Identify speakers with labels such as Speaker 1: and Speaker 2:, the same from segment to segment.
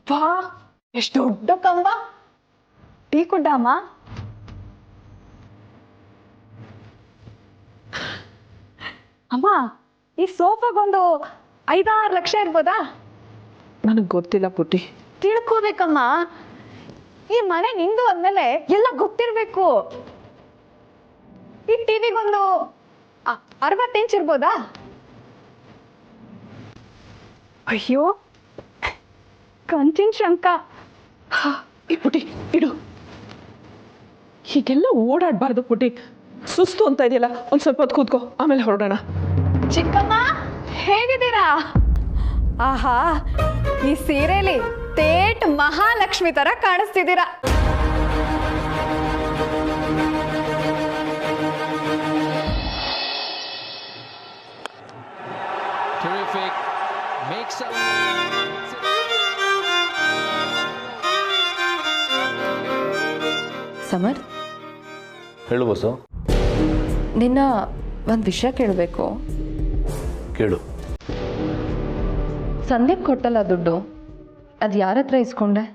Speaker 1: ವಾ ಎಷ್ಟು ದೊಡ್ಡ ಕಂಬ. ಟೀ ಕುಡ್ಡಮ್ಮ? ಅಮ್ಮ ಈ ಸೋಫಾಗೊಂದು 5-6 ಲಕ್ಷ ಇರ್ಬೋದಾ?
Speaker 2: ನನಗೆ ಗೊತ್ತಿಲ್ಲ ಪುಟ್ಟಿ.
Speaker 1: ತಿಳ್ಕೋಬೇಕಮ್ಮ, ಈ ಮನೆ ನಿಂದು ಅಂದ್ಮೇಲೆ ಎಲ್ಲ ಗೊತ್ತಿರ್ಬೇಕು. ಈ ಟಿವಿಗೊಂದು 60 ಇಂಚ್ ಇರ್ಬೋದಾ? ಅಯ್ಯೋ ಕಂಚಿನ ಶಂಕ.
Speaker 2: ಈ ಪುಟ್ಟಿ ಇಡು. ಹೀಗೆಲ್ಲ ಓಡಾಡಬಾರ್ದು ಪುಟ್ಟಿ. ಸುಸ್ತು ಅಂತ ಇದೆಯಲ್ಲ, ಒಂದು ಸ್ವಲ್ಪ ಹೊತ್ತು ಕೂತ್ಕೋ, ಆಮೇಲೆ ಹೊರಡೋಣ.
Speaker 1: ಚಿಕ್ಕಮ್ಮ ಹೇಗಿದ್ದೀರಾ? ಆಹಾ, ಈ ಸೀರೆಲಿ ತೇಟ್ ಮಹಾಲಕ್ಷ್ಮಿ ತರ ಕಾಣಿಸ್ತಿದ್ದೀರಾ.
Speaker 3: ಸಮರ್,
Speaker 4: ಹೇಳು ಬಸ್ಸು.
Speaker 3: ನಿನ್ನ ಒಂದು ವಿಷಯ ಕೇಳಬೇಕು.
Speaker 4: ಕೇಳು.
Speaker 3: ಸಂದೀಪ್ ಕೊಟ್ಟಲ್ಲ ದುಡ್ಡು, ಅದು ಯಾರ ಹತ್ರ ಇಸ್ಕೊಂಡೆ?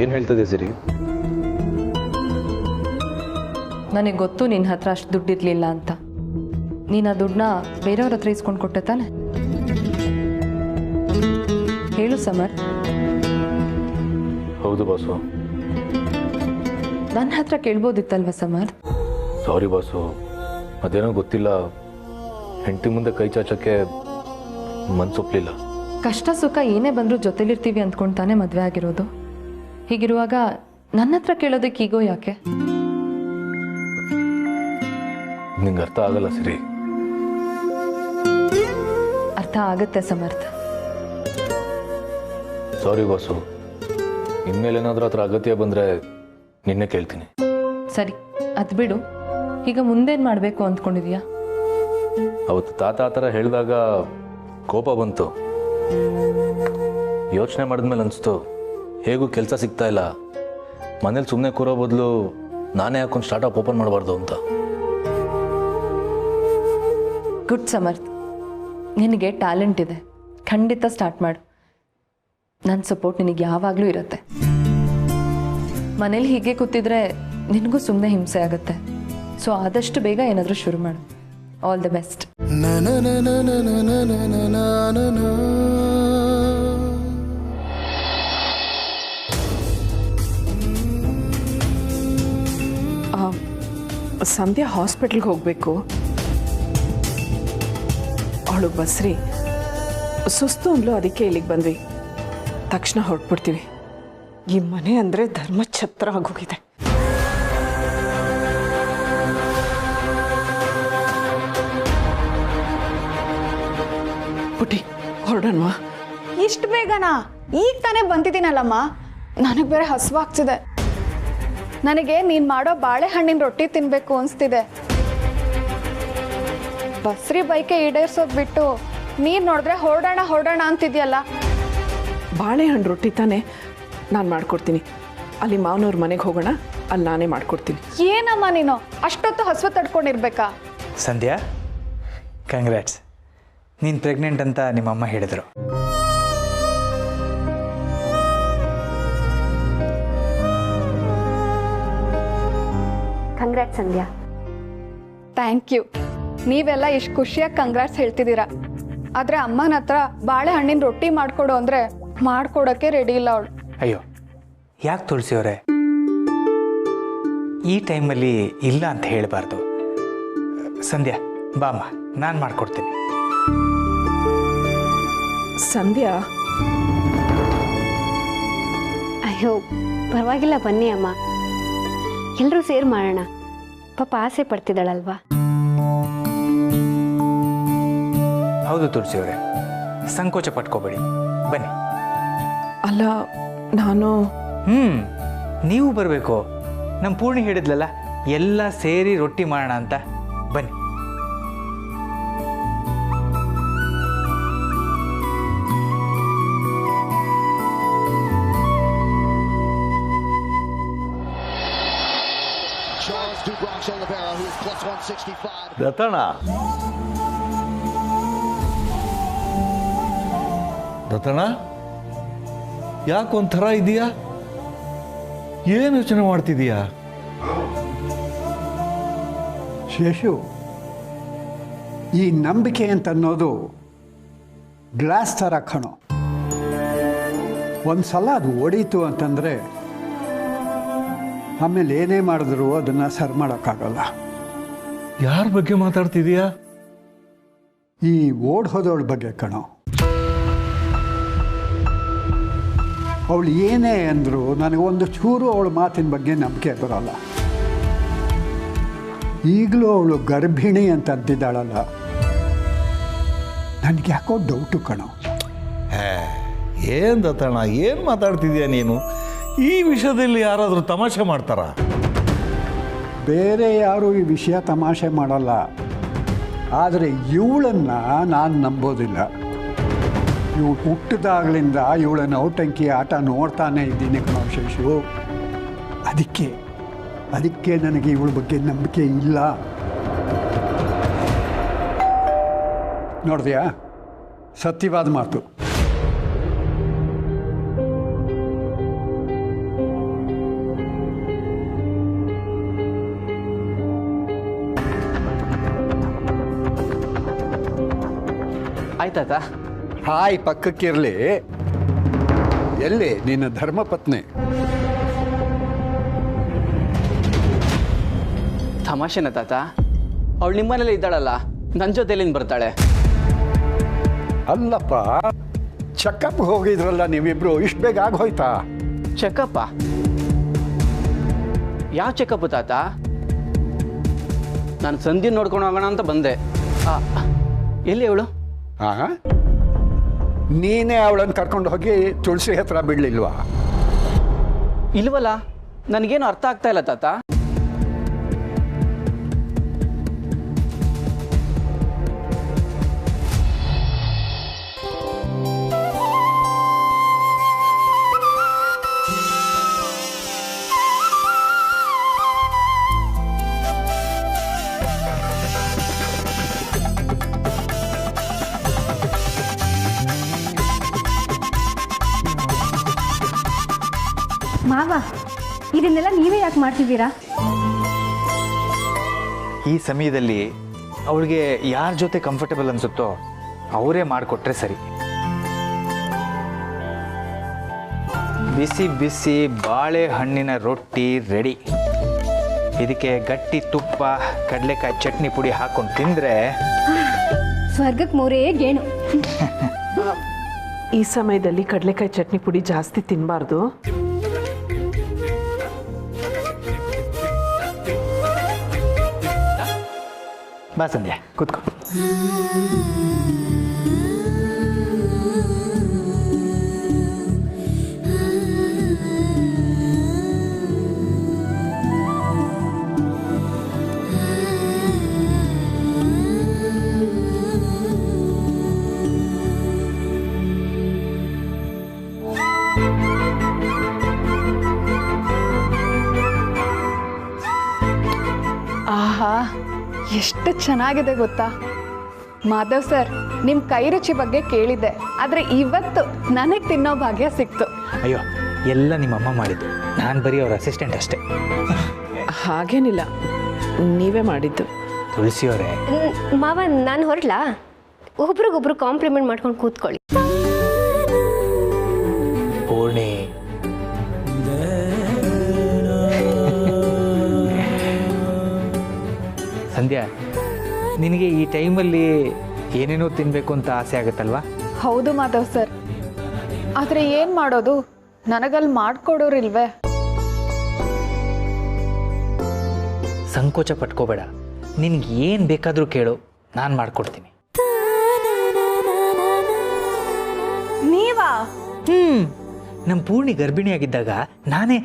Speaker 4: ಏನು ಹೇಳ್ತದೆ ಸರಿ?
Speaker 3: ನನಗೆ ಗೊತ್ತು ನಿನ್ನ ಹತ್ರ ಅಷ್ಟು ದುಡ್ಡು ಇರಲಿಲ್ಲ ಅಂತ. ನೀನು ಆ ದುಡ್ಡನ್ನ ಬೇರೆಯವ್ರ ಹತ್ರ ಇಸ್ಕೊಂಡು ಕೊಟ್ಟೆ ತಾನೆ? ಹೇಳು ಸಮರ್.
Speaker 4: ಹೌದು ಬಾಸು.
Speaker 3: ನನ್ನ ಹತ್ರ ಕೇಳ್ಬೋದಿತ್ತಲ್ವ ಸಮರ್?
Speaker 4: ಸಾರಿ ಬಾಸು, ಅದೇನೋ ಗೊತ್ತಿಲ್ಲ, ಹೆಂಡತಿ ಮುಂದೆ ಕೈ ಚಾಚಕ್ಕೆ ಮನ್ಸೊಪ್ಲಿಲ್ಲ.
Speaker 3: ಕಷ್ಟ ಸುಖ ಏನೇ ಬಂದರೂ ಜೊತೆಲಿರ್ತೀವಿ ಅಂದ್ಕೊಂಡು ಮದುವೆ ಆಗಿರೋದು. ಹೀಗಿರುವಾಗ ನನ್ನ ಹತ್ರ ಕೇಳೋದಕ್ಕೆ ಈಗೋ ಯಾಕೆ?
Speaker 4: ನಿಂಗೆ ಅರ್ಥ ಆಗಲ್ಲ ಸಿರಿ.
Speaker 3: ಅರ್ಥ ಆಗುತ್ತೆ ಸಮರ್ಥ.
Speaker 4: ಸಾರಿ ಬಾಸು, ಇನ್ಮೇಲೇನಾದ್ರೂ ಹತ್ರ ಅಗತ್ಯ ಬಂದರೆ ನಿನ್ನೆ ಕೇಳ್ತೀನಿ.
Speaker 3: ಸರಿ, ಅದು ಬಿಡು. ಈಗ ಮುಂದೇನು ಮಾಡಬೇಕು ಅಂದ್ಕೊಂಡಿದ್ಯಾ?
Speaker 4: ಅವತ್ತು ತಾತ ಆ ಥರ ಹೇಳಿದಾಗ ಕೋಪ ಬಂತು. ಯೋಚನೆ ಮಾಡಿದ್ಮೇಲೆ ಅನಿಸ್ತು, ಹೇಗೂ ಕೆಲಸ ಸಿಗ್ತಾ ಇಲ್ಲ, ಮನೇಲಿ ಸುಮ್ಮನೆ ಕೂರೋ ಬದಲು ನಾನೇ ಹಾಕೊಂಡು ಸ್ಟಾರ್ಟಪ್ ಓಪನ್ ಮಾಡಬಾರ್ದು ಅಂತ.
Speaker 3: ಗುಡ್ ಸಮರ್ಥ, ನಿನಗೆ ಟ್ಯಾಲೆಂಟ್ ಇದೆ, ಖಂಡಿತ ಸ್ಟಾರ್ಟ್ ಮಾಡು. ನನ್ನ ಸಪೋರ್ಟ್ ನಿನಗೆ ಯಾವಾಗಲೂ ಇರುತ್ತೆ. ಮನೇಲಿ ಹೀಗೆ ಕೂತಿದ್ರೆ ನಿನಗೂ ಸುಮ್ಮನೆ ಹಿಂಸೆ ಆಗುತ್ತೆ. ಸೊ ಆದಷ್ಟು ಬೇಗ ಏನಾದರೂ ಶುರು ಮಾಡು. All the best.
Speaker 2: ಸಂಧ್ಯಾ ಹಾಸ್ಪಿಟ್ಲ್ಗೆ ಹೋಗಬೇಕು. ಅವಳು ಬಸ್ರಿ ಸುಸ್ತು ಅಂದ್ಲು, ಅದಕ್ಕೆ ಇಲ್ಲಿಗೆ ಬಂದ್ವಿ. ತಕ್ಷಣ ಹೊರಟ್ಬಿಡ್ತೀವಿ. ಈ ಮನೆ ಅಂದರೆ ಧರ್ಮಛತ್ರ ಆಗೋಗಿದೆ. ಪುಟ್ಟಿ ಹೊರಡೋಣವಾ?
Speaker 1: ಇಷ್ಟು ಬೇಗನಾ? ಈಗ ತಾನೇ ಬಂದಿದ್ದೀನಲ್ಲಮ್ಮ, ನನಗೆ ಬೇರೆ ಹಸುವಾಗ್ತಿದೆ. ನನಗೆ ನೀನು ಮಾಡೋ ಬಾಳೆಹಣ್ಣಿನ ರೊಟ್ಟಿ ತಿನ್ನಬೇಕು ಅನಿಸ್ತಿದೆ. ಬಸ್ರಿ ಬೈಕೆ ಈಡೇರ್ಸೋದು ಬಿಟ್ಟು ನೀನು ನೋಡಿದ್ರೆ ಹೊರಡೋಣ ಅಂತಿದ್ಯಲ್ಲ.
Speaker 2: ಬಾಳೆಹಣ್ಣು ರೊಟ್ಟಿ ತಾನೇ, ನಾನು ಮಾಡ್ಕೊಡ್ತೀನಿ. ಅಲ್ಲಿ ಮಾವನವ್ರ ಮನೆಗೆ ಹೋಗೋಣ, ಅಲ್ಲಿ ನಾನೇ ಮಾಡ್ಕೊಡ್ತೀನಿ.
Speaker 1: ಏನಮ್ಮ ನೀನು ಅಷ್ಟೊತ್ತು ಹಸುವು ತಡ್ಕೊಂಡಿರ್ಬೇಕಾ?
Speaker 5: ಸಂಧ್ಯಾ, ಕಂಗ್ರ್ಯಾಟ್ಸ್. ನೀನು ಪ್ರೆಗ್ನೆಂಟ್ ಅಂತ ನಿಮ್ಮಮ್ಮ ಹೇಳಿದರು.
Speaker 6: ಕಂಗ್ರ್ಯಾಟ್ಸ್ ಸಂಧ್ಯಾ.
Speaker 1: Thank you. ನೀವೆಲ್ಲ ಇಷ್ಟು ಖುಷಿಯಾಗಿ ಕಂಗ್ರಾಟ್ಸ್ ಹೇಳ್ತಿದ್ದೀರಾ. ಆದರೆ ಅಮ್ಮನ ಹತ್ರ ಬಾಳೆಹಣ್ಣಿನ ರೊಟ್ಟಿ ಮಾಡಿಕೊಡು ಅಂದರೆ ಮಾಡ್ಕೊಡೋಕ್ಕೆ ರೆಡಿ ಇಲ್ಲ ಅವಳು.
Speaker 5: ಅಯ್ಯೋ, ಯಾಕೆ ತುಳಸಿಯವರೇ, ಈ ಟೈಮಲ್ಲಿ ಇಲ್ಲ ಅಂತ ಹೇಳಬಾರ್ದು. ಸಂಧ್ಯಾ ಬಾಮ್ಮ, ನಾನು ಮಾಡಿಕೊಡ್ತೀನಿ.
Speaker 2: ಸಂಧ್ಯಾ,
Speaker 6: ಅಯ್ಯೋ ಪರವಾಗಿಲ್ಲ, ಬನ್ನಿ ಅಮ್ಮ, ಎಲ್ಲರೂ ಸೇರಿ ಮಾಡೋಣ. ಪಾಪ ಆಸೆ ಪಡ್ತಿದ್ದಾಳಲ್ವಾ?
Speaker 5: ಹೌದು ತುಳಸಿಯವರೇ, ಸಂಕೋಚ ಪಟ್ಕೋಬೇಡಿ, ಬನ್ನಿ.
Speaker 2: ಅಲ್ಲ ನಾನು
Speaker 5: ನೀವು ಬರಬೇಕು. ನಮ್ಮ ಪೂರ್ಣಿ ಹೇಳಿದ್ಲಲ್ಲ, ಎಲ್ಲ ಸೇರಿ ರೊಟ್ಟಿ ಮಾಡೋಣ ಅಂತ. ಬನ್ನಿ.
Speaker 7: Oliveira, who is plus 165.
Speaker 8: ರತಣ ರತಣ ಯಾಕೊಂಥರ ಇದೆಯಾ? ಏನು ಯೋಚನೆ ಮಾಡ್ತಿದೀಯಾ?
Speaker 9: ಶೇಷು, ಈ ನಂಬಿಕೆ ಅಂತ ಅನ್ನೋದು ಗ್ಲಾಸ್ ಥರ ಕಣೋ. ಒಂದು ಸಲ ಅದು ಒಡೀತು ಅಂತಂದರೆ ಆಮೇಲೆ ಏನೇ ಮಾಡಿದ್ರು ಅದನ್ನು ಸರಿ ಮಾಡೋಕ್ಕಾಗಲ್ಲ.
Speaker 8: ಯಾರ ಬಗ್ಗೆ ಮಾತಾಡ್ತಿದೀಯಾ?
Speaker 9: ಈ ಓಡ್ ಹೋದವಳ ಬಗ್ಗೆ ಕಣೋ. ಅವಳು ಏನೇ ಅಂದರೂ ನನಗೊಂದು ಚೂರು ಅವಳ ಮಾತಿನ ಬಗ್ಗೆ ನಂಬಿಕೆ ಬರೋಲ್ಲ. ಈಗಲೂ ಅವಳು ಗರ್ಭಿಣಿ ಅಂತ ಅಂತಿದ್ದಾಳಲ್ಲ, ನನಗೆ ಯಾಕೋ ಡೌಟು ಕಣೋ.
Speaker 8: ಏನು ರತಣ, ಏನು ಮಾತಾಡ್ತಿದೀಯ ನೀನು? ಈ ವಿಷಯದಲ್ಲಿ ಯಾರಾದರೂ ತಮಾಷೆ ಮಾಡ್ತಾರ?
Speaker 9: ಬೇರೆ ಯಾರೂ ಈ ವಿಷಯ ತಮಾಷೆ ಮಾಡಲ್ಲ, ಆದರೆ ಇವಳನ್ನು ನಾನು ನಂಬೋದಿಲ್ಲ. ಇವಳು ಹುಟ್ಟಿದಾಗಲಿಂದ ಇವಳ ನೌಟಂಕಿ ಆಟ ನೋಡ್ತಾನೆ ಇದ್ದೀನಿ ಕಣೋ ಶೇಷು. ಅದಕ್ಕೆ ನನಗೆ ಇವಳ ಬಗ್ಗೆ ನಂಬಿಕೆ ಇಲ್ಲ. ನೋಡಿದ್ಯಾ, ಸತ್ಯವಾದ ಮಾತು.
Speaker 5: ಆಯ್ತಾತ?
Speaker 9: ಹಾಯ್, ಪಕ್ಕಕ್ಕಿರಲಿ. ಎಲ್ಲಿ ನಿನ್ನ ಧರ್ಮಪತ್ನಿ?
Speaker 5: ತಮಾಷೆನ ತಾತ? ಅವಳು ನಿಮ್ಮನೇಲೆ ಇದ್ದಾಳಲ್ಲ, ನನ್ನ ಜೊತೆಲಿಂದ ಬರ್ತಾಳೆ.
Speaker 9: ಅಲ್ಲಪ್ಪ, ಚೆಕಪ್ ಹೋಗಿದ್ರಲ್ಲ ನೀವಿಬ್ರು, ಇಷ್ಟು ಬೇಗ ಆಗೋಯ್ತಾ?
Speaker 5: ಚೆಕಪ್ಪ? ಯಾವ ಚೆಕಪ್ ತಾತ? ನಾನು ಸಂಧಿ ನೋಡ್ಕೊಂಡು ಹೋಗೋಣ ಅಂತ ಬಂದೆ. ಎಲ್ಲಿ ಅವಳು?
Speaker 9: ಹಾಂ, ನೀನೇ ಅವಳನ್ನು ಕರ್ಕೊಂಡು ಹೋಗಿ ತುಳಸಿ ಹತ್ರ ಬಿಡಲಿಲ್ವಾ?
Speaker 5: ಇಲ್ವಲ್ಲ, ನನಗೇನು ಅರ್ಥ ಆಗ್ತಾ ಇಲ್ಲ ತಾತ.
Speaker 6: ಮಾವ, ಇದನ್ನೆಲ್ಲ ನೀವೇ ಯಾಕೆ ಮಾಡ್ತಿದ್ದೀರಾ?
Speaker 5: ಈ ಸಮಯದಲ್ಲಿ ಅವಳಿಗೆ ಯಾರ ಜೊತೆ ಕಂಫರ್ಟಬಲ್ ಅನ್ಸುತ್ತೋ ಅವರೇ ಮಾಡಿಕೊಟ್ರೆ ಸರಿ. ಬಿಸಿ ಬಿಸಿ ಬಾಳೆಹಣ್ಣಿನ ರೊಟ್ಟಿ ರೆಡಿ. ಇದಕ್ಕೆ ಗಟ್ಟಿ ತುಪ್ಪ, ಕಡಲೆಕಾಯಿ ಚಟ್ನಿ ಪುಡಿ ಹಾಕೊಂಡು ತಿಂದರೆ
Speaker 6: ಸ್ವರ್ಗಕ್ಕೆ ಮೂರೇ ಗೇಣು.
Speaker 2: ಈ ಸಮಯದಲ್ಲಿ ಕಡಲೆಕಾಯಿ ಚಟ್ನಿ ಪುಡಿ ಜಾಸ್ತಿ ತಿನ್ನಬಾರ್ದು.
Speaker 5: ಬಾ ಸಂಧ್ಯಾ, ಕೂತ್ಕೋ.
Speaker 1: ಆಹಾ, ಎಷ್ಟು ಚೆನ್ನಾಗಿದೆ ಗೊತ್ತಾ ಮಾಧವ್ ಸರ್. ನಿಮ್ಮ ಕೈ ರುಚಿ ಬಗ್ಗೆ ಕೇಳಿದ್ದೆ, ಆದರೆ ಇವತ್ತು ನನಗೆ ತಿನ್ನೋ ಭಾಗ್ಯ ಸಿಕ್ತು.
Speaker 5: ಅಯ್ಯೋ, ಎಲ್ಲ ನಿಮ್ಮಮ್ಮ ಮಾಡಿದ್ದು, ನಾನು ಬರೀ ಅವ್ರ ಅಸಿಸ್ಟೆಂಟ್ ಅಷ್ಟೇ.
Speaker 2: ಹಾಗೇನಿಲ್ಲ, ನೀವೇ ಮಾಡಿದ್ದು.
Speaker 5: ತುಳಸಿಯವರೇ,
Speaker 6: ಮಾವ, ನಾನು ಹೊರಡ್ಲಾ? ಒಬ್ರಿಗೊಬ್ರು ಕಾಂಪ್ಲಿಮೆಂಟ್ ಮಾಡ್ಕೊಂಡು ಕೂತ್ಕೊಳ್ಳಿ.
Speaker 5: ಪೂರ್ಣಿ, ಸಂಧ್ಯಾ, ನಿನಗೆ ಈ ಟೈಮಲ್ಲಿ ಏನೇನೋ ತಿನ್ನಬೇಕು ಅಂತ ಆಸೆ ಆಗುತ್ತಲ್ವಾ?
Speaker 1: ಹೌದು ಮಾಧವ್ ಸರ್, ಆದರೆ ಏನು ಮಾಡೋದು, ನನಗಲ್ಲಿ ಮಾಡಿಕೊಡೋರಿಲ್ವೇ?
Speaker 5: ಸಂಕೋಚ ಪಟ್ಕೋಬೇಡ, ನಿನಗೆ ಏನು ಬೇಕಾದರೂ ಕೇಳು, ನಾನು ಮಾಡಿಕೊಡ್ತೀನಿ.
Speaker 1: ನೀವಾ?
Speaker 5: ನಮ್ಮ ಪೂರ್ಣಿ ಗರ್ಭಿಣಿಯಾಗಿದ್ದಾಗ ನಾನೇ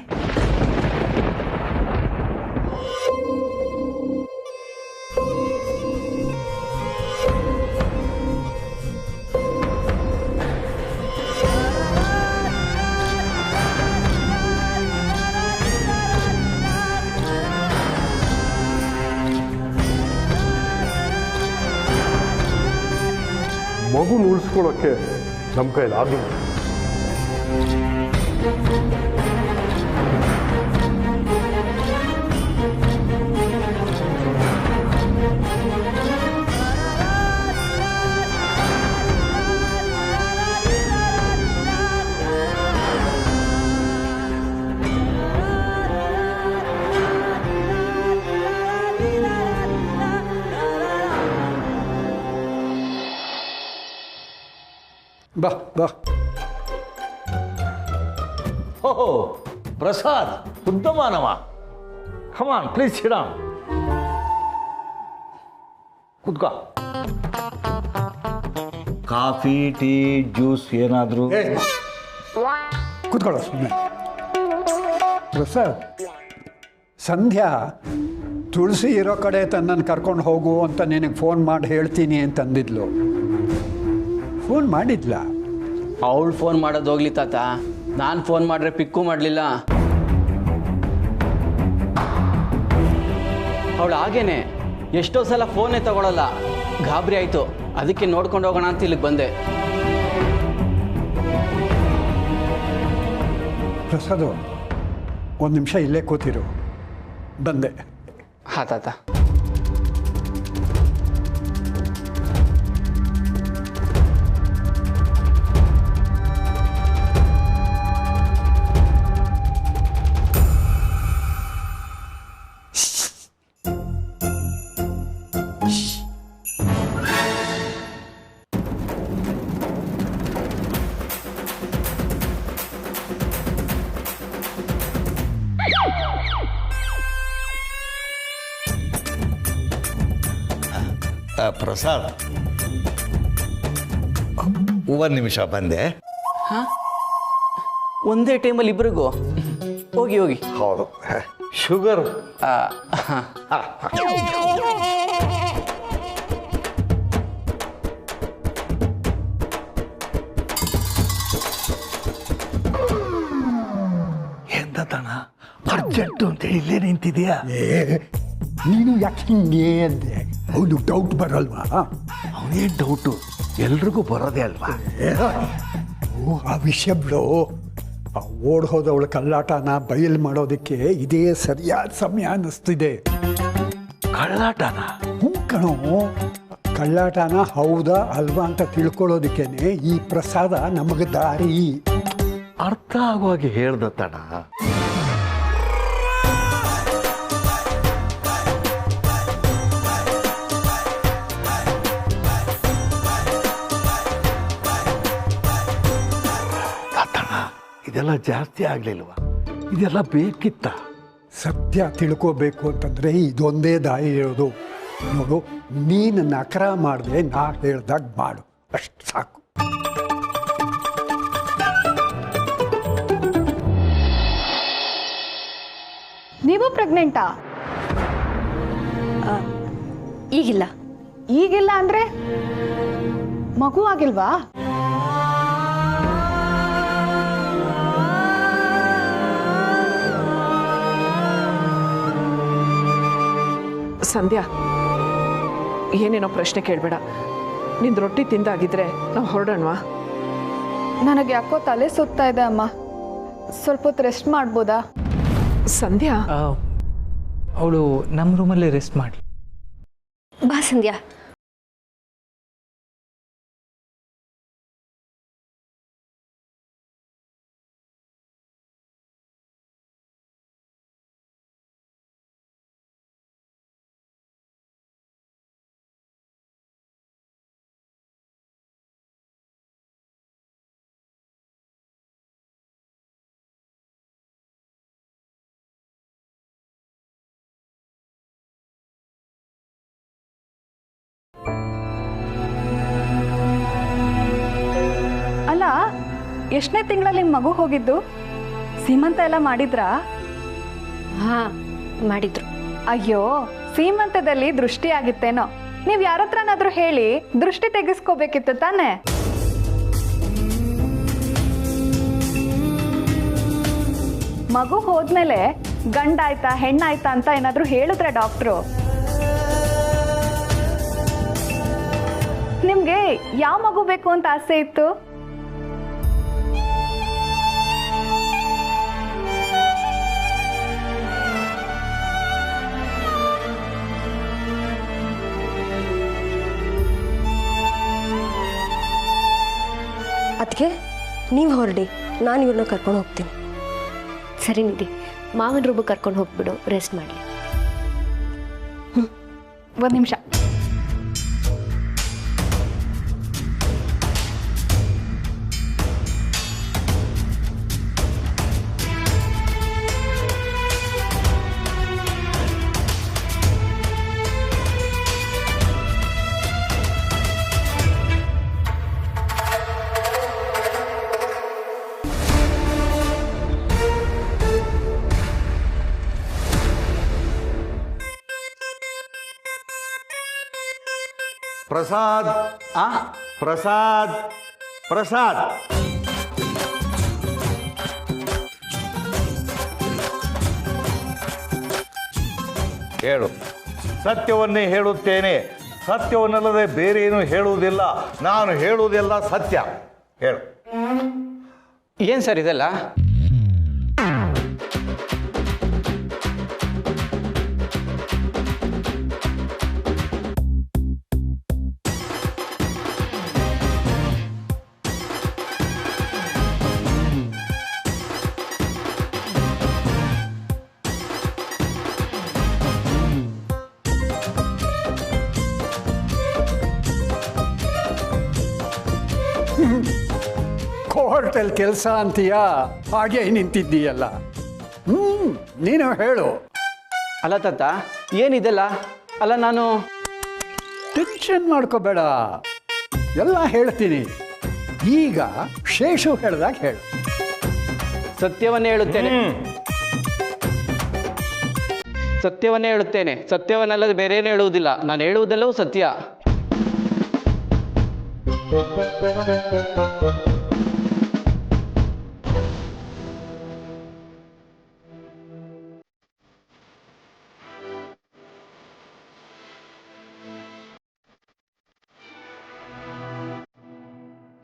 Speaker 10: ಮಗು ಉಳಿಸ್ಕೊಳ್ಳೋಕ್ಕೆ ನಮ್ಮ ಕೈಲಿ ಆಗಿಲ್ಲ.
Speaker 9: ಬಾ ಬಾ.
Speaker 8: ಓಹೋ ಪ್ರಸಾದ್, ಉತ್ತಮಾನವ. ಕಮಾನ್ ಪ್ಲೀಸ್ ಸಿಟ್ ಡೌನ್. ಕೂತ್ಕೋ. ಕಾಫಿ, ಟೀ, ಜ್ಯೂಸ್ ಏನಾದರೂ?
Speaker 9: ಕೂತ್ಕೊಳ್ಳೋ ಸುಮ್ಮನೆ. ಪ್ರಸಾದ್, ಸಂಧ್ಯಾ ತುಳಸಿ ಇರೋ ಕಡೆ ತನ್ನನ್ನು ಕರ್ಕೊಂಡು ಹೋಗು ಅಂತ ನಿನಗೆ ಫೋನ್ ಮಾಡಿ ಹೇಳ್ತೀನಿ ಅಂತಂದಿದ್ಲು. ಫೋನ್ ಮಾಡಿದ್ಲ?
Speaker 11: ಅವಳು ಫೋನ್ ಮಾಡೋದು ಹೋಗ್ಲಿ ತಾತ, ನಾನು ಫೋನ್ ಮಾಡಿದ್ರೆ ಪಿಕ್ಕು ಮಾಡಲಿಲ್ಲ. ಅವಳು ಹಾಗೇನೆ ಎಷ್ಟೋ ಸಲ ಫೋನೇ ತಗೊಳ್ಳಲ್ಲ. ಗಾಬರಿ ಆಯಿತು, ಅದಕ್ಕೆ ನೋಡ್ಕೊಂಡು ಹೋಗೋಣ ಅಂತ ಇಲ್ಲಿಗೆ ಬಂದೆ.
Speaker 9: ಪ್ರಸಾದ್, ಒಂದು ನಿಮಿಷ ಇಲ್ಲೇ ಕೂತಿರು, ಬಂದೆ.
Speaker 11: ಹಾಂ ತಾತ.
Speaker 8: ಪ್ರಸಾದ್, ಒಂದು ನಿಮಿಷ ಬಂದೆ.
Speaker 11: ಹಾಂ, ಒಂದೇ ಟೈಮಲ್ಲಿ ಇಬ್ಬರಿಗೂ? ಹೋಗಿ ಹೋಗಿ.
Speaker 8: ಹೌದು, ಶುಗರ್. ಎಂದತನ ಅರ್ಜೆಂಟು ಅಂತೇಳಿ ಇಲ್ಲೇ ನಿಂತಿದೆಯಾ?
Speaker 9: ನೀನು ಯಾಕೆ ಹಿಂಗೆ ಅಂದೆ? ಅವನು ಡೌಟ್ ಬರಲ್ವಾ?
Speaker 8: ಅವನೇನು ಡೌಟು, ಎಲ್ರಿಗೂ ಬರೋದೇ ಅಲ್ವಾ?
Speaker 9: ಓ, ಆ ವಿಷಯ ಬಿಡು. ಆ ಓಡ್ ಹೋದವಳ ಕಳ್ಳಾಟನ ಬಯಲು ಮಾಡೋದಕ್ಕೆ ಇದೇ ಸರಿಯಾದ ಸಮಯ ಅನ್ನಿಸ್ತಿದೆ.
Speaker 8: ಕಳ್ಳಾಟನ?
Speaker 9: ಹ್ಞೂ ಕಣೋ, ಕಳ್ಳಾಟನ ಹೌದಾ ಅಲ್ವಾ ಅಂತ ತಿಳ್ಕೊಳ್ಳೋದಕ್ಕೇನೆ ಈ ಪ್ರಸಾದ ನಮಗೆ ದಾರಿ.
Speaker 8: ಅರ್ಥ ಆಗುವಾಗೆ ಹೇಳ್ದತಣ. ಇದೆಲ್ಲ ಜಾಸ್ತಿ ಆಗ್ಲಿಲ್ವಾ? ಇದೆಲ್ಲ ಬೇಕಿತ್ತ?
Speaker 9: ಸತ್ಯ ತಿಳ್ಕೋಬೇಕು ಅಂತಂದರೆ ಇದೊಂದೇ ದಾರಿ ಇರೋದು. ನೋಡು, ನೀನು ನಕರ ಮಾಡಿದೆ, ನಾ ಹೇಳ್ದಾಗ ಮಾಡು, ಅಷ್ಟು ಸಾಕು.
Speaker 1: ನೀವು ಪ್ರೆಗ್ನೆಂಟಾ?
Speaker 6: ಈಗಿಲ್ಲ.
Speaker 1: ಈಗಿಲ್ಲ ಅಂದ್ರೆ ಮಗು ಆಗಿಲ್ವಾ?
Speaker 2: ಸಂಧ್ಯಾ, ಏನೇನೋ ಪ್ರಶ್ನೆ ಕೇಳಬೇಡ. ನಿಂದು ರೊಟ್ಟಿ ತಿಂದಾಗಿದ್ರೆ ನಾವು ಹೊರಡೋಣವಾ?
Speaker 1: ನನಗೆ ಯಾಕೋ ತಲೆ ಸುತ್ತಾ ಇದೆ ಅಮ್ಮ, ಸ್ವಲ್ಪ ಹೊತ್ತು ರೆಸ್ಟ್ ಮಾಡ್ಬೋದಾ?
Speaker 2: ಸಂಧ್ಯಾ,
Speaker 5: ಅವಳು ನಮ್ಮ ರೂಮಲ್ಲೇ ರೆಸ್ಟ್ ಮಾಡಲಿ.
Speaker 6: ಬಾ ಸಂಧ್ಯಾ.
Speaker 1: ಅಲ್ಲ, ಎಷ್ಟನೇ ತಿಂಗಳಲ್ಲಿ ನಿಮ್ಮ ಮಗು ಹೋಗಿದ್ದು? ಸೀಮಂತ ಎಲ್ಲ ಮಾಡಿದ್ರಾ?
Speaker 6: ಹಾಂ, ಮಾಡಿದ್ರು.
Speaker 1: ಅಯ್ಯೋ, ಸೀಮಂತದಲ್ಲಿ ದೃಷ್ಟಿ ಆಗಿತ್ತೇನೋ. ನೀವು ಯಾರ ಹತ್ರನಾದ್ರೂ ಹೇಳಿ ದೃಷ್ಟಿ ತೆಗೆಸ್ಕೋಬೇಕಿತ್ತು ತಾನೇ? ಮಗು ಹೋದ್ಮೇಲೆ ಗಂಡಾಯ್ತಾ ಹೆಣ್ಣಾಯ್ತಾ ಅಂತ ಏನಾದ್ರೂ ಹೇಳಿದ್ರೆ ಡಾಕ್ಟ್ರು? ನಿಮ್ಗೆ ಯಾವ ಮಗು ಬೇಕು ಅಂತ ಆಸೆ ಇತ್ತು?
Speaker 6: ಅದಕ್ಕೆ ನೀವು ಹೊರಡಿ, ನಾನು ಇವ್ರನ್ನ ಕರ್ಕೊಂಡು ಹೋಗ್ತೀನಿ. ಸರಿ ನಿಧಿ, ಮಾವನ ರೂಬ್ ಕರ್ಕೊಂಡು ಹೋಗ್ಬಿಡು, ರೆಸ್ಟ್ ಮಾಡಲಿ.
Speaker 1: ಒಂದು ನಿಮಿಷ.
Speaker 8: ಪ್ರಸಾದ್ ಪ್ರಸಾದ್ ಪ್ರಸಾದ್ ಹೇಳು. ಸತ್ಯವನ್ನೇ ಹೇಳುತ್ತೇನೆ, ಸತ್ಯವನ್ನಲ್ಲದೆ ಬೇರೆ ಏನು ಹೇಳುವುದಿಲ್ಲ. ನಾನು ಹೇಳುವುದೆಲ್ಲ ಸತ್ಯ. ಹೇಳು.
Speaker 5: ಏನು ಸರ್ ಇದೆಲ್ಲ?
Speaker 9: ಕೋರ್ಟಲ್ಲಿ ಕೆಲಸ ಅಂತೀಯಾ, ಹಾಗೆ ನಿಂತಿದ್ದೀಯಲ್ಲ. ನೀನು ಹೇಳು.
Speaker 11: ಅಲ್ಲ ತಾತ, ಏನಿದೆಲ್ಲ? ಅಲ್ಲ ನಾನು
Speaker 9: ಟೆನ್ಷನ್ ಮಾಡ್ಕೋಬೇಡ, ಎಲ್ಲ ಹೇಳ್ತೀನಿ. ಈಗ ಶೇಷು ಹೇಳ್ದಾಗ ಹೇಳು.
Speaker 11: ಸತ್ಯವನ್ನೇ ಹೇಳುತ್ತೇನೆ, ಸತ್ಯವನ್ನೇ ಹೇಳುತ್ತೇನೆ, ಸತ್ಯವನ್ನಲ್ಲದೆ ಬೇರೆ ಏನು ಹೇಳುವುದಿಲ್ಲ. ನಾನು ಹೇಳುವುದೆಲ್ಲವೂ ಸತ್ಯ.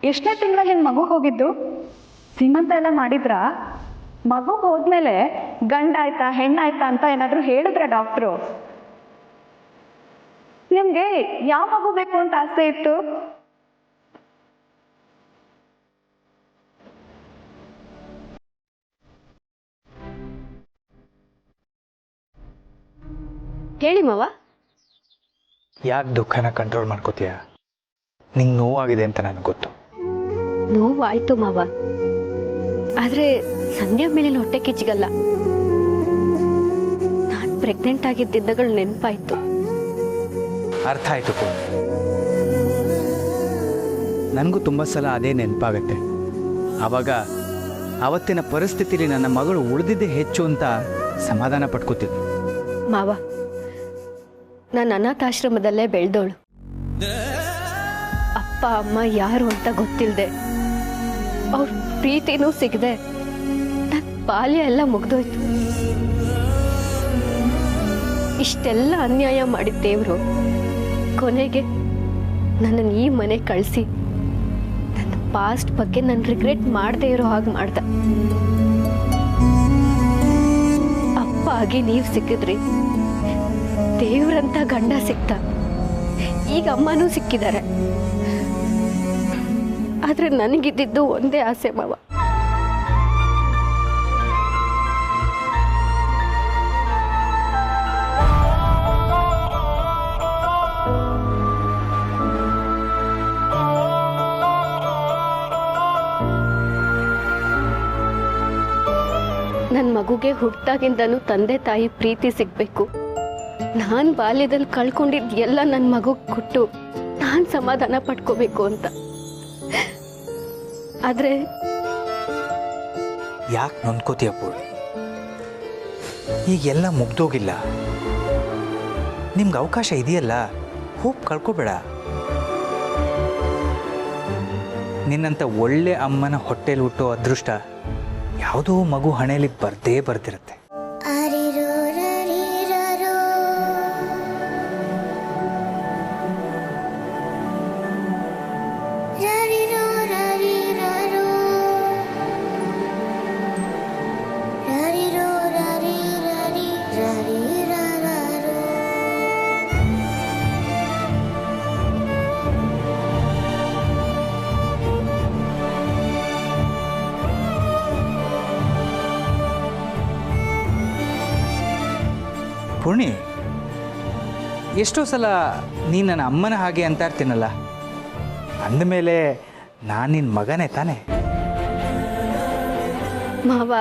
Speaker 1: ಎಷ್ಟನೇ ತಿಂಗಳಲ್ಲಿ ನಿನ್ನ ಮಗು ಹೋಗಿದ್ದು? ಸೀಮಂತ ಎಲ್ಲ ಮಾಡಿದ್ರಾ? ಮಗು ಹೋದ್ಮೇಲೆ ಗಂಡಾಯ್ತಾ ಹೆಣ್ಣಾಯ್ತಾ ಅಂತ ಏನಾದರೂ ಹೇಳಿದ್ರ ಡಾಕ್ಟ್ರು? ನಿಮ್ಗೆ ಯಾವ ಮಗು ಬೇಕು ಅಂತ ಆಸೆ ಇತ್ತು?
Speaker 6: ಹೇಳಿ ಮಾವ.
Speaker 5: ಯಾಕೆ ದುಃಖನ ಕಂಟ್ರೋಲ್ ಮಾಡ್ಕೋತೀಯ? ನಿಂಗೆ ನೋವಾಗಿದೆ ಅಂತ ನನಗೆ ಗೊತ್ತು.
Speaker 6: ನೋವಾಯ್ತು ಮಾವ, ಆದರೆ ಸಂಧ್ಯಾ ಮೇಲೆ ಹೊಟ್ಟೆ ಕಿಚ್ಚಿಗಲ್ಲ. ನಾನು ಪ್ರೆಗ್ನೆಂಟ್ ಆಗಿದ್ದ ದಿನಗಳು ನೆನಪಾಯ್ತು.
Speaker 5: ಅರ್ಥ ಆಯಿತು. ನನಗೂ ತುಂಬ ಸಲ ಅದೇ ನೆನಪಾಗತ್ತೆ. ಆವಾಗ ಅವತ್ತಿನ ಪರಿಸ್ಥಿತಿಲಿ ನನ್ನ ಮಗಳು ಉಳಿದಿದ್ದೇ ಹೆಚ್ಚು ಅಂತ ಸಮಾಧಾನ ಪಡ್ಕೋತಿದ್ದೆ.
Speaker 6: ಮಾವ, ನಾನು ಅನಾಥಾಶ್ರಮದಲ್ಲೇ ಬೆಳೆದೋಳು. ಅಪ್ಪ ಅಮ್ಮ ಯಾರು ಅಂತ ಗೊತ್ತಿಲ್ಲದೆ, ಅವ್ರ ಪ್ರೀತಿನೂ ಸಿಗದೆ ನನ್ನ ಬಾಲ್ಯ ಎಲ್ಲ ಮುಗ್ದೋಯ್ತು. ಇಷ್ಟೆಲ್ಲ ಅನ್ಯಾಯ ಮಾಡಿದ ದೇವರು ಕೊನೆಗೆ ನನ್ನನ್ನು ಈ ಮನೆ ಕಳಿಸಿ ನನ್ನ ಪಾಸ್ಟ್ ಬಗ್ಗೆ ನಾನು ರಿಗ್ರೆಟ್ ಮಾಡದೇ ಇರೋ ಹಾಗೆ ಮಾಡ್ದ. ಅಪ್ಪ ಆಗಿ ನೀವು ಸಿಕ್ಕಿದ್ರಿ, ದೇವ್ರಂತ ಗಂಡ ಸಿಕ್ತ, ಈಗ ಅಮ್ಮನೂ ಸಿಕ್ಕಿದ್ದಾರೆ. ಆದ್ರೆ ನನಗಿದ್ದಿದ್ದು ಒಂದೇ ಆಸೆ ಮಾವ, ನನ್ನ ಮಗುಗೆ ಹುಟ್ಟಾಗಿಂದನೂ ತಂದೆ ತಾಯಿ ಪ್ರೀತಿ ಸಿಗ್ಬೇಕು. ನಾನು ಬಾಲ್ಯದಲ್ಲಿ ಕಳ್ಕೊಂಡಿದ್ದು ಎಲ್ಲ ನನ್ನ ಮಗು ಕೊಟ್ಟು ನಾನು ಸಮಾಧಾನ ಪಡ್ಕೋಬೇಕು ಅಂತ. ಆದ್ರೆ
Speaker 5: ಯಾಕೆ ನೊಂದ್ಕೋತೀಯಪ್ಪ? ಈಗೆಲ್ಲ ಮುಗ್ದೋಗಿಲ್ಲ. ನಿಮ್ಗೆ ಅವಕಾಶ ಇದೆಯಲ್ಲ, ಹೋಪ್ ಕಳ್ಕೊಬೇಡ. ನಿನ್ನಂಥ ಒಳ್ಳೆ ಅಮ್ಮನ ಹೊಟ್ಟೆಲಿ ಹುಟ್ಟೋ ಅದೃಷ್ಟ ಯಾವುದೋ ಮಗು ಹಣೆಯಲ್ಲಿ ಬರ್ದಿರುತ್ತೆ. ಪೂರ್ಣಿ, ಎಷ್ಟೋ ಸಲ ನೀನು ನನ್ನ ಅಮ್ಮನ ಹಾಗೆ ಅಂತ ಇರ್ತೀನಲ್ಲ, ಅಂದಮೇಲೆ ನಾನು ನಿನ್ನ ಮಗನೇ ತಾನೆ?
Speaker 6: ಮಾವ